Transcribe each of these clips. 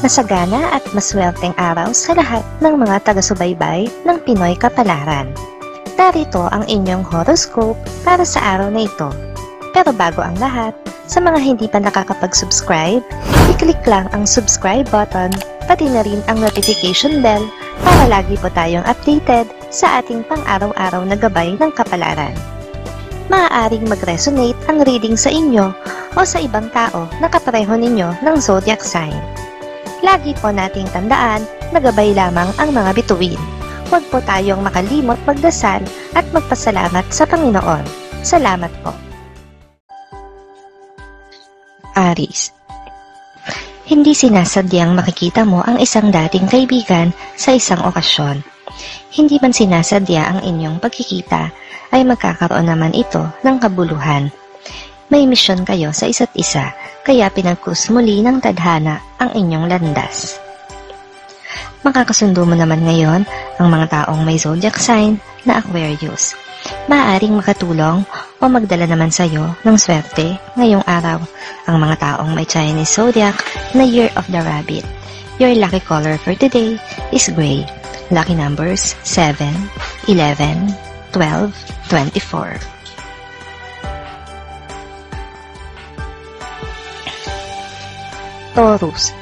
Masagana at maswerteng araw sa lahat ng mga taga-subaybay ng Pinoy Kapalaran. Narito ang inyong horoscope para sa araw na ito. Pero bago ang lahat, sa mga hindi pa nakakapag-subscribe, i-click lang ang subscribe button, pati na rin ang notification bell para lagi po tayong updated sa ating pang-araw-araw na gabay ng kapalaran. Maaaring mag-resonate ang reading sa inyo o sa ibang tao na kapareho ninyo ng zodiac sign. Lagi po nating tandaan na gabay lamang ang mga bituin. Huwag po tayong makalimot magdasal at magpasalamat sa Panginoon. Salamat po. Aries. Hindi sinasadyang makikita mo ang isang dating kaibigan sa isang okasyon. Hindi man sinasadya ang inyong pagkikita, ay magkakaroon naman ito ng kabuluhan. May misyon kayo sa isa't isa, kaya pinagkus muli ng tadhana ang inyong landas. Makakasundo mo naman ngayon ang mga taong may zodiac sign na Aquarius. Maaaring makatulong o magdala naman sa iyo ng swerte ngayong araw ang mga taong may Chinese zodiac na Year of the Rabbit. Your lucky color for today is gray. Lucky numbers 7, 11, 12, 24. Taurus.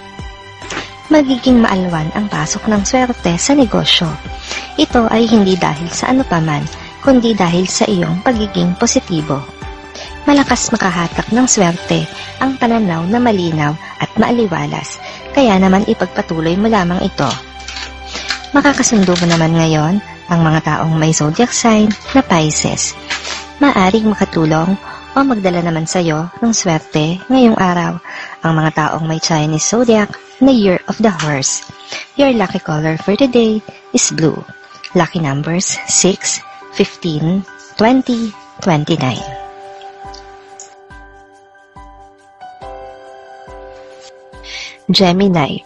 Magiging maalwan ang pasok ng swerte sa negosyo. Ito ay hindi dahil sa ano paman, kundi dahil sa iyong pagiging positibo. Malakas makahatak ng swerte ang pananaw na malinaw at maaliwalas, kaya naman ipagpatuloy mo lamang ito. Makakasundo mo naman ngayon ang mga taong may zodiac sign na Pisces. Maaring makatulong o magdala naman sa iyo ng swerte ngayong araw ang mga taong may Chinese zodiac na Year of the Horse. Your lucky color for today is blue. Lucky numbers 6, 15, 20, 29. Gemini.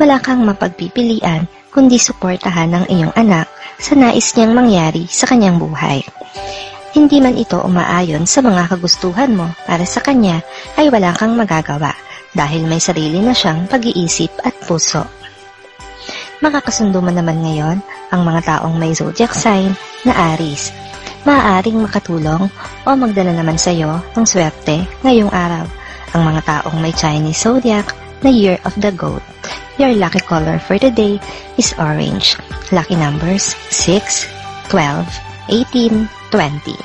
Wala kang mapagpipilian kundi suportahan ng iyong anak sa nais niyang mangyari sa kanyang buhay. Hindi man ito umaayon sa mga kagustuhan mo para sa kanya ay wala kang magagawa dahil may sarili na siyang pag-iisip at puso. Makakasundo mo naman ngayon ang mga taong may zodiac sign na Aries. Maaaring makatulong o magdala naman sa iyo ng swerte ngayong araw ang mga taong may Chinese zodiac na Year of the Goat. Your lucky color for today is orange. Lucky numbers 6, 12, 18, 20.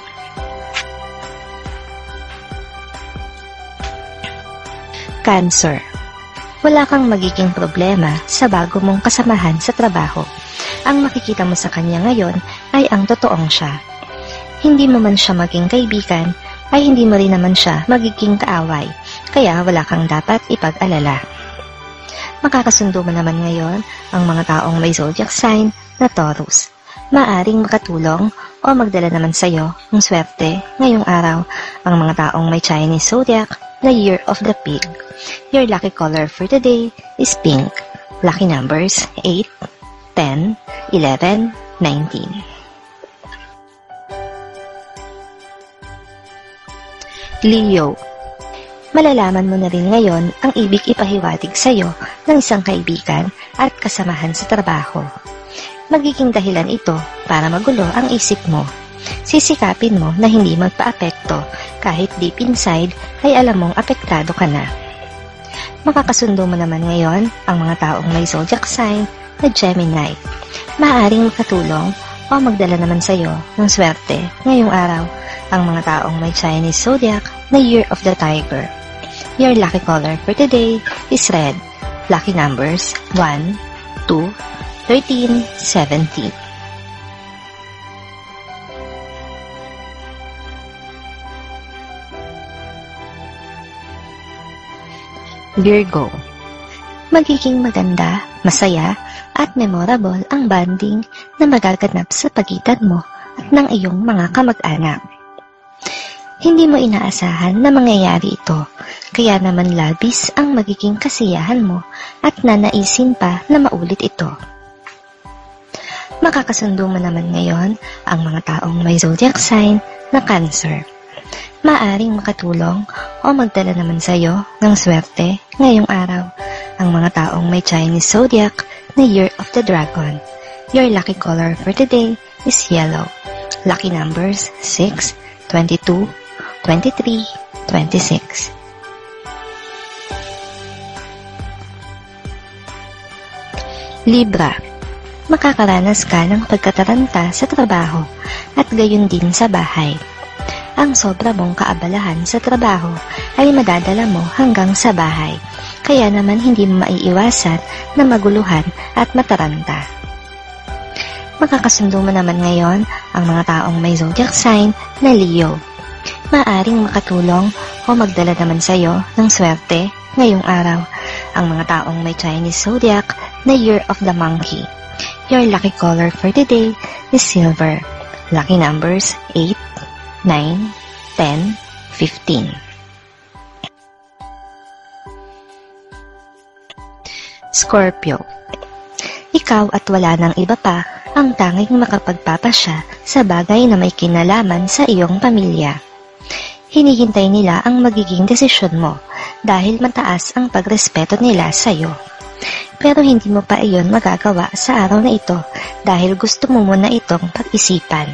Cancer. Wala kang magiging problema sa bago mong kasamahan sa trabaho. Ang makikita mo sa kanya ngayon ay ang totoong siya. Hindi mo man siya maging kaibigan, ay hindi mo rin naman siya magiging kaaway, kaya wala kang dapat ipag-alala. Makakasundo mo naman ngayon ang mga taong may zodiac sign na Taurus. Maaring makatulong o magdala naman sa iyo ng swerte ngayong araw ang mga taong may Chinese zodiac na Year of the Pig. Your lucky color for today is pink. Lucky numbers 8, 10, 11, 19. Leo. Malalaman mo na rin ngayon ang ibig ipahiwatig sa iyo ng isang kaibigan at kasamahan sa trabaho. Magiging dahilan ito para magulo ang isip mo. Sisikapin mo na hindi magpa-apekto kahit deep inside ay alam mong apektado ka na. Makakasundo mo naman ngayon ang mga taong may zodiac sign na Gemini. Maaaring makatulong o magdala naman sa iyo ng swerte ngayong araw ang mga taong may Chinese zodiac na Year of the Tiger. Your lucky color for today is red. Lucky numbers 1, 2, 13, 17. Virgo. Magiging maganda, masaya, at memorable ang bonding na magaganap sa pagitan mo at ng iyong mga kamag-anak. Hindi mo inaasahan na mangyayari ito, kaya naman labis ang magiging kasiyahan mo at nanaisin pa na maulit ito. Makakasundo mo naman ngayon ang mga taong may zodiac sign na Cancer. Maaring makatulong o magdala naman sa iyo ng swerte ngayong araw ang ang mga taong may Chinese zodiac na Year of the Dragon. Your lucky color for today is yellow. Lucky numbers 6, 22, 23, 26. Libra. Makakaranas ka ng pagkataranta sa trabaho at gayon din sa bahay. Ang sobra mong kaabalahan sa trabaho ay madadala mo hanggang sa bahay, kaya naman hindi mo maiiwasan na maguluhan at mataranta. Makakasundo mo naman ngayon ang mga taong may zodiac sign na Leo. Maaring makatulong o magdala naman sa iyo ng swerte ngayong araw ang mga taong may Chinese zodiac na Year of the Monkey. Your lucky color for today is silver. Lucky numbers 8, 9, 10, 15. Scorpio. Ikaw at wala ng iba pa ang tanging makapagpapasya sa bagay na may kinalaman sa iyong pamilya. Hinihintay nila ang magiging desisyon mo dahil mataas ang pagrespeto nila sa iyo. Pero hindi mo pa iyon magagawa sa araw na ito dahil gusto mo muna itong pag-isipan.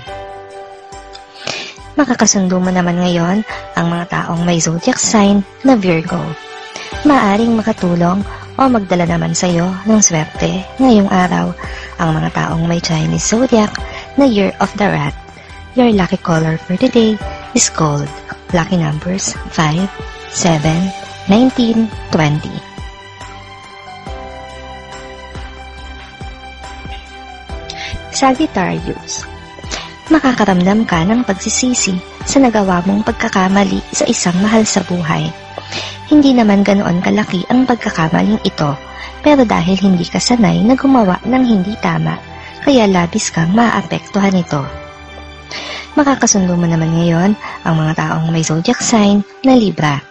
Makakasundo mo naman ngayon ang mga taong may zodiac sign na Virgo. Maaring makatulong o magdala naman sa iyo ng swerte ngayong araw ang mga taong may Chinese zodiac na Year of the Rat. Your lucky color for today is gold. Lucky numbers 5, 7, 19, 20. Sagittarius. Makakaramdam ka ng pagsisisi sa nagawa mong pagkakamali sa isang mahal sa buhay. Hindi naman ganoon kalaki ang pagkakamaling ito, pero dahil hindi ka sanay na gumawa ng hindi tama, kaya labis kang maapektuhan nito. Makakasundo mo naman ngayon ang mga taong may zodiac sign na Libra.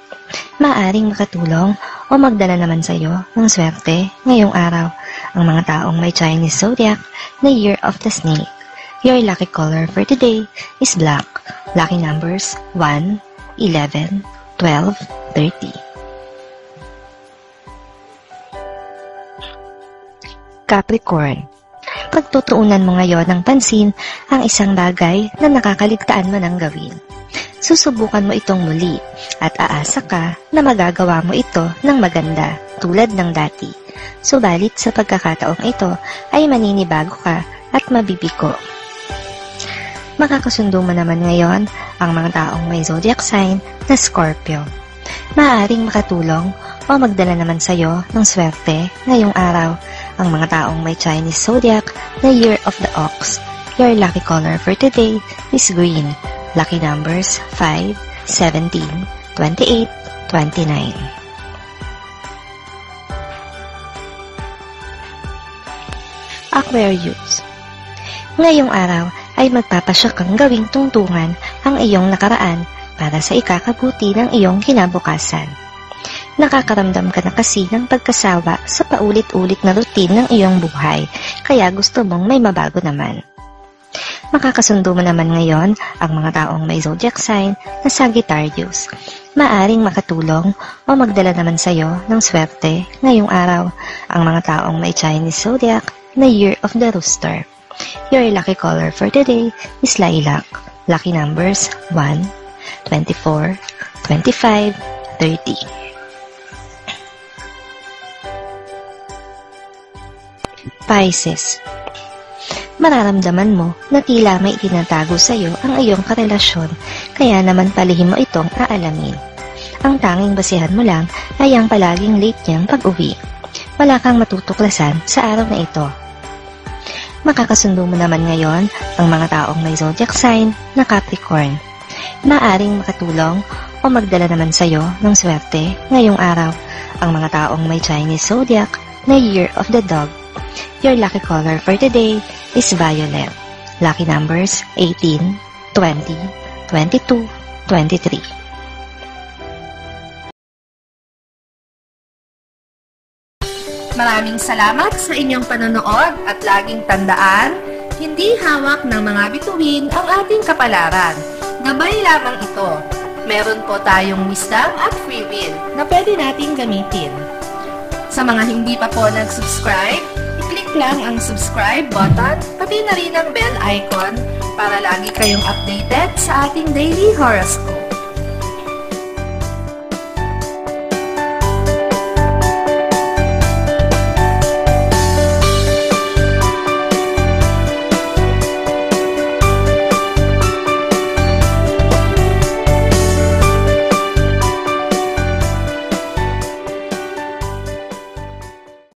Maaring makatulong o magdala naman sa iyo ng swerte ngayong araw ang mga taong may Chinese zodiac na Year of the Snake. Your lucky color for today is black. Lucky numbers 1, 11, 12, 30. Capricorn. Pagtutuunan mo ngayon ng pansin ang isang bagay na nakakaligtaan mo ng gawin. Susubukan mo itong muli at aasa ka na magagawa mo ito ng maganda tulad ng dati. Subalit sa pagkakataong ito ay maninibago ka at mabibiko. Makakasundo mo naman ngayon ang mga taong may zodiac sign na Scorpio. Maaaring makatulong o magdala naman sa iyo ng swerte ngayong araw ang mga taong may Chinese zodiac na Year of the Ox. Your lucky color for today is green. Lucky numbers 5, 17, 28, 29. Aquarius. Ngayong araw ay magpapasya kang gawing tungtungan ang iyong nakaraan para sa ikakabuti ng iyong kinabukasan. Nakakaramdam ka na kasi ng pagkasawa sa paulit-ulit na routine ng iyong buhay, kaya gusto mong may mabago naman. Makakasundo mo naman ngayon ang mga taong may zodiac sign na Sagittarius. Maaring makatulong o magdala naman sa iyo ng swerte ngayong araw ang mga taong may Chinese zodiac na Year of the Rooster. Your lucky color for today is lilac. Lucky numbers 1, 24, 25, 30. Pisces. Mararamdaman mo na tila may itinatago sa iyo ang iyong karelasyon, kaya naman palihim mo itong aalamin. Ang tanging basihan mo lang ay ang palaging late niyang pag-uwi. Wala kang matutuklasan sa araw na ito. Makakasundo mo naman ngayon ang mga taong may zodiac sign na Capricorn. Maaring makatulong o magdala naman sa iyo ng swerte ngayong araw ang mga taong may Chinese zodiac na Year of the Dog. Your lucky color for today is violet. Lucky numbers 18, 20, 22, 23. Maraming salamat sa inyong panonood at laging tandaan, hindi hawak ng mga bituin ang ating kapalaran. Gabay lamang ito. Meron po tayong wisdom at free will na pwede nating gamitin. Sa mga hindi pa po nag-subscribe, i-click lang ang subscribe button, pati na rin ang bell icon para lagi kayong updated sa ating daily horoscope.